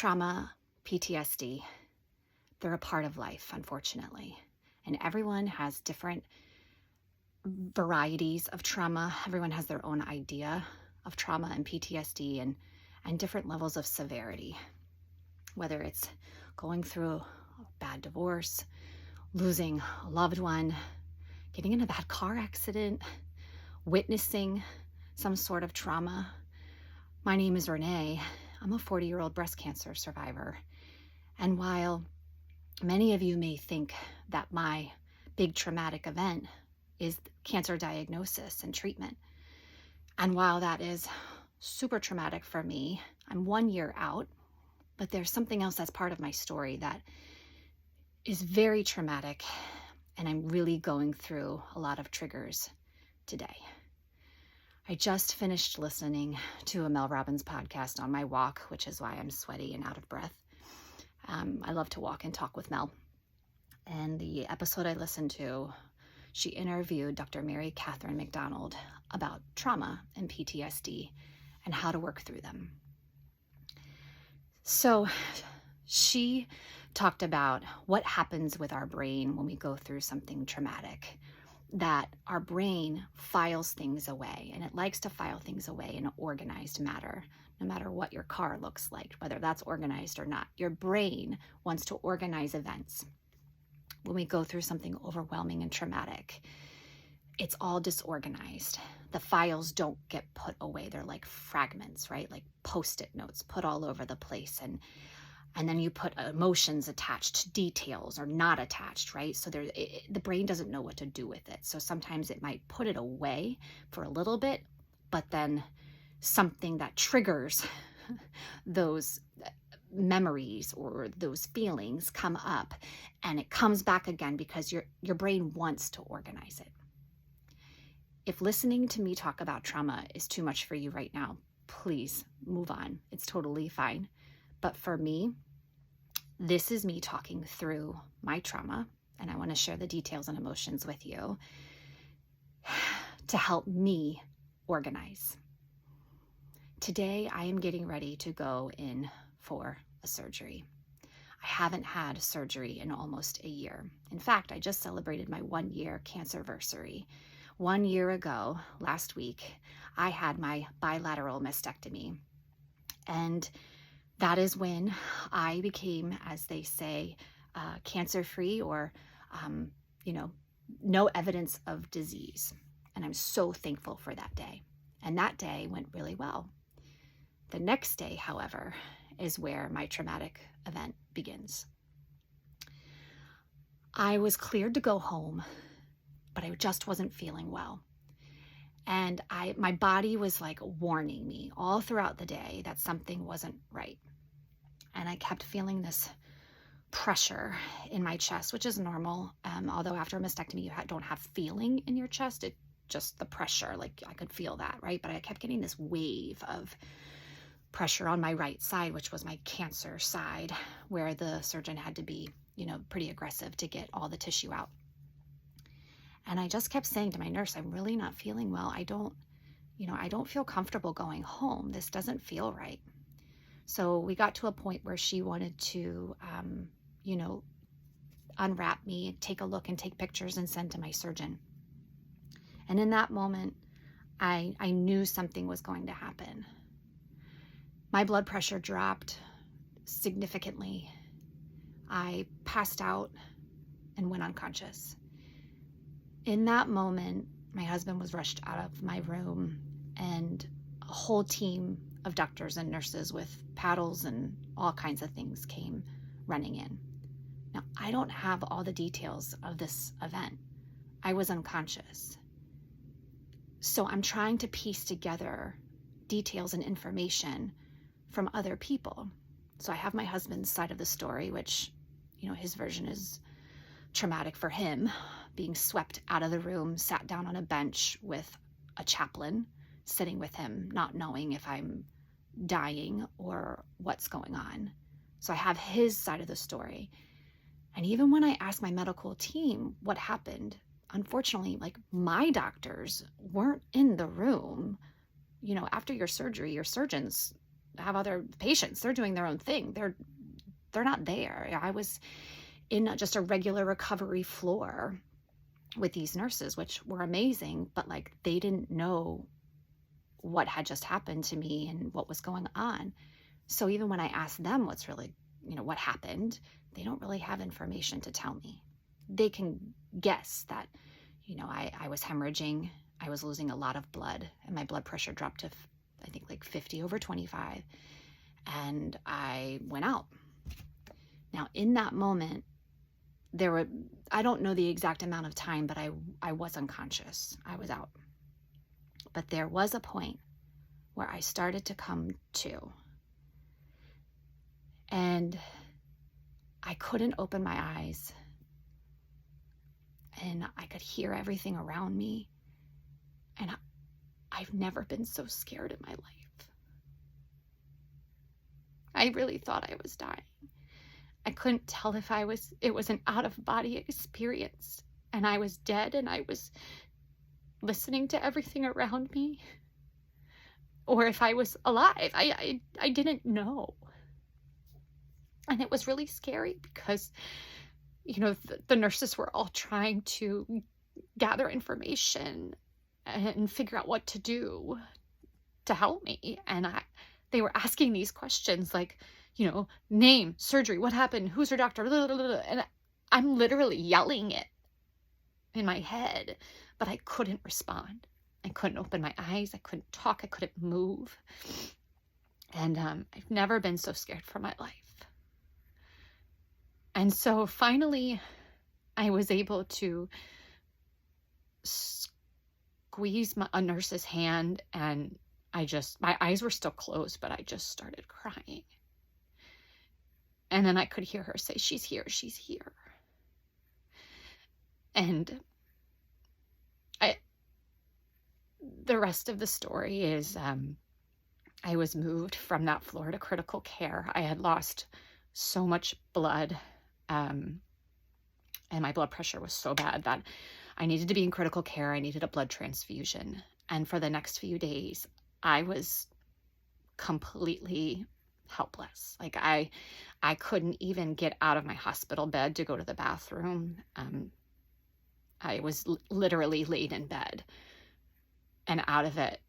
Trauma, PTSD, they're a part of life, unfortunately. And everyone has different varieties of trauma. Everyone has their own idea of trauma and PTSD and different levels of severity, whether it's going through a bad divorce, losing a loved one, getting in a bad car accident, witnessing some sort of trauma. My name is Renee. I'm a 40-year-old breast cancer survivor. And while many of you may think that my big traumatic event is cancer diagnosis and treatment, and while that is super traumatic for me, I'm 1 year out, but there's something else that's part of my story that is very traumatic, and I'm really going through a lot of triggers today. I just finished listening to a Mel Robbins podcast on my walk, which is why I'm sweaty and out of breath. I love to walk and talk with Mel. And the episode I listened to, she interviewed Dr. Mary Catherine McDonald about trauma and PTSD and how to work through them. So she talked about what happens with our brain when we go through something traumatic, that our brain files things away, and it likes to file things away in an organized manner, no matter what your car looks like, whether that's organized or not. Your brain wants to organize events. When we go through something overwhelming and traumatic, it's all disorganized. The files don't get put away. They're like fragments, right? Like Post-it notes put all over the place. And then you put emotions attached to details or not attached, right? So the brain doesn't know what to do with it. So sometimes it might put it away for a little bit, but then something that triggers those memories or those feelings come up, and it comes back again because your brain wants to organize it. If listening to me talk about trauma is too much for you right now, please move on. It's totally fine. But for me, this is me talking through my trauma, and I want to share the details and emotions with you to help me organize. Today, I am getting ready to go in for a surgery. I haven't had surgery in almost a year. In fact, I just celebrated my 1 year cancerversary. 1 year ago, last week, I had my bilateral mastectomy. And that is when I became, as they say, cancer-free or, no evidence of disease. And I'm so thankful for that day. And that day went really well. The next day, however, is where my traumatic event begins. I was cleared to go home, but I just wasn't feeling well. And my body was like warning me all throughout the day that something wasn't right. And I kept feeling this pressure in my chest, which is normal. Although after a mastectomy, you don't have feeling in your chest. It just the pressure, like I could feel that, right? But I kept getting this wave of pressure on my right side, which was my cancer side, where the surgeon had to be, pretty aggressive to get all the tissue out. And I just kept saying to my nurse, I'm really not feeling well. I don't feel comfortable going home. This doesn't feel right. So we got to a point where she wanted to, unwrap me, take a look and take pictures and send to my surgeon. And in that moment, I knew something was going to happen. My blood pressure dropped significantly. I passed out and went unconscious. In that moment, my husband was rushed out of my room, and a whole team of doctors and nurses with paddles and all kinds of things came running in. Now, I don't have all the details of this event. I was unconscious. So I'm trying to piece together details and information from other people. So I have my husband's side of the story, which, his version is traumatic for him, being swept out of the room, sat down on a bench with a chaplain sitting with him, not knowing if I'm dying or what's going on. So I have his side of the story. And even when I asked my medical team what happened, unfortunately, my doctors weren't in the room. After your surgery, your surgeons have other patients. They're doing their own thing. They're not there. I was in just a regular recovery floor with these nurses, which were amazing, but like they didn't know what had just happened to me and what was going on. So even when I asked them what's really, what happened, they don't really have information to tell me. They can guess that, I was hemorrhaging, I was losing a lot of blood, and my blood pressure dropped to, I think, like 50/25, and I went out. Now, in that moment, I don't know the exact amount of time, but I was unconscious. I was out. But there was a point where I started to come to. And I couldn't open my eyes. And I could hear everything around me. And I've never been so scared in my life. I really thought I was dying. I couldn't tell if it was an out-of-body experience and I was dead and I was listening to everything around me, or if I was alive. I didn't know. And it was really scary because, the nurses were all trying to gather information and figure out what to do to help me. And they were asking these questions like, name, surgery, what happened, who's her doctor, blah, blah, blah. And I'm literally yelling it in my head, but I couldn't respond. I couldn't open my eyes. I couldn't talk. I couldn't move. And I've never been so scared for my life. And so finally, I was able to squeeze a nurse's hand, and my eyes were still closed, but I just started crying. And then I could hear her say, she's here, she's here. And the rest of the story is I was moved from that floor to critical care. I had lost so much blood, and my blood pressure was so bad that I needed to be in critical care. I needed a blood transfusion. And for the next few days, I was completely helpless. Like I couldn't even get out of my hospital bed to go to the bathroom. I was literally laid in bed and out of it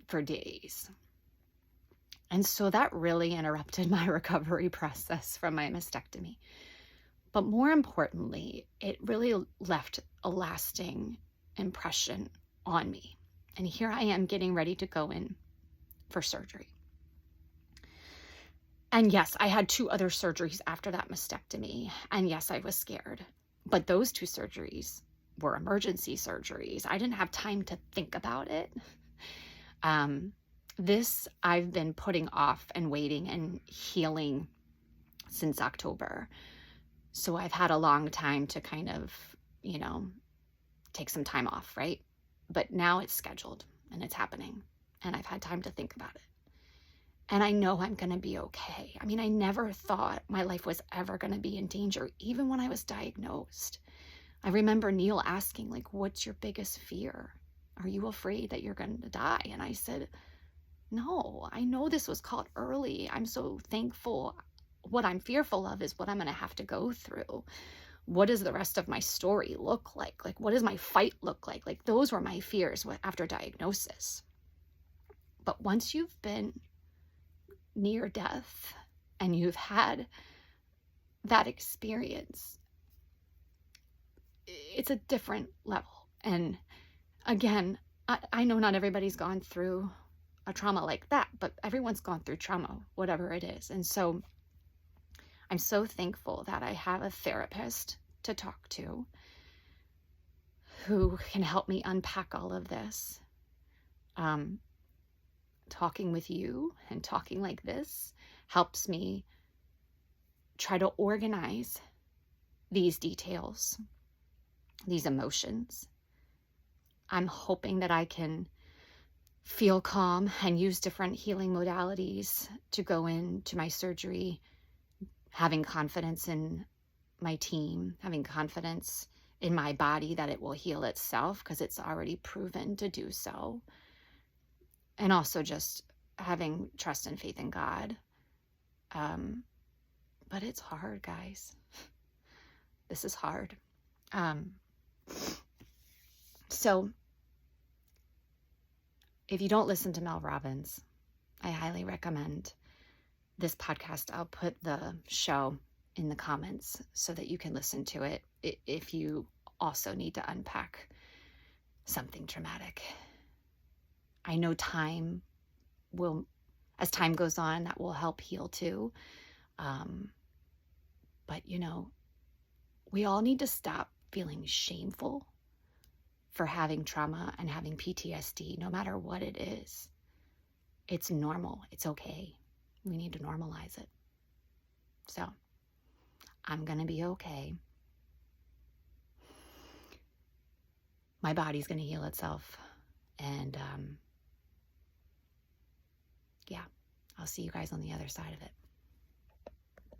for days. And so that really interrupted my recovery process from my mastectomy. But more importantly, it really left a lasting impression on me. And here I am getting ready to go in for surgery. And yes, I had 2 other surgeries after that mastectomy. And yes, I was scared. But those 2 surgeries were emergency surgeries. I didn't have time to think about it. This I've been putting off and waiting and healing since October. So I've had a long time to kind of, take some time off, right? But now it's scheduled and it's happening. And I've had time to think about it. And I know I'm going to be okay. I mean, I never thought my life was ever going to be in danger, even when I was diagnosed. I remember Neil asking, like, what's your biggest fear? Are you afraid that you're going to die? And I said, no, I know this was caught early. I'm so thankful. What I'm fearful of is what I'm going to have to go through. What does the rest of my story look like? Like, what does my fight look like? Like, those were my fears after diagnosis. But once you've been near death and you've had that experience, it's a different level. And again, I know not everybody's gone through a trauma like that, but everyone's gone through trauma, whatever it is. And so I'm so thankful that I have a therapist to talk to who can help me unpack all of this. Talking with you and talking like this helps me try to organize these details, these emotions. I'm hoping that I can feel calm and use different healing modalities to go into my surgery, having confidence in my team, having confidence in my body that it will heal itself because it's already proven to do so. And also just having trust and faith in God. But it's hard, guys. This is hard. So if you don't listen to Mel Robbins, I highly recommend this podcast. I'll put the show in the comments so that you can listen to it if you also need to unpack something traumatic. I know as time goes on, that will help heal too. But we all need to stop feeling shameful for having trauma and having PTSD, no matter what it is. It's normal. It's okay. We need to normalize it. So I'm going to be okay. My body's going to heal itself. And yeah, I'll see you guys on the other side of it.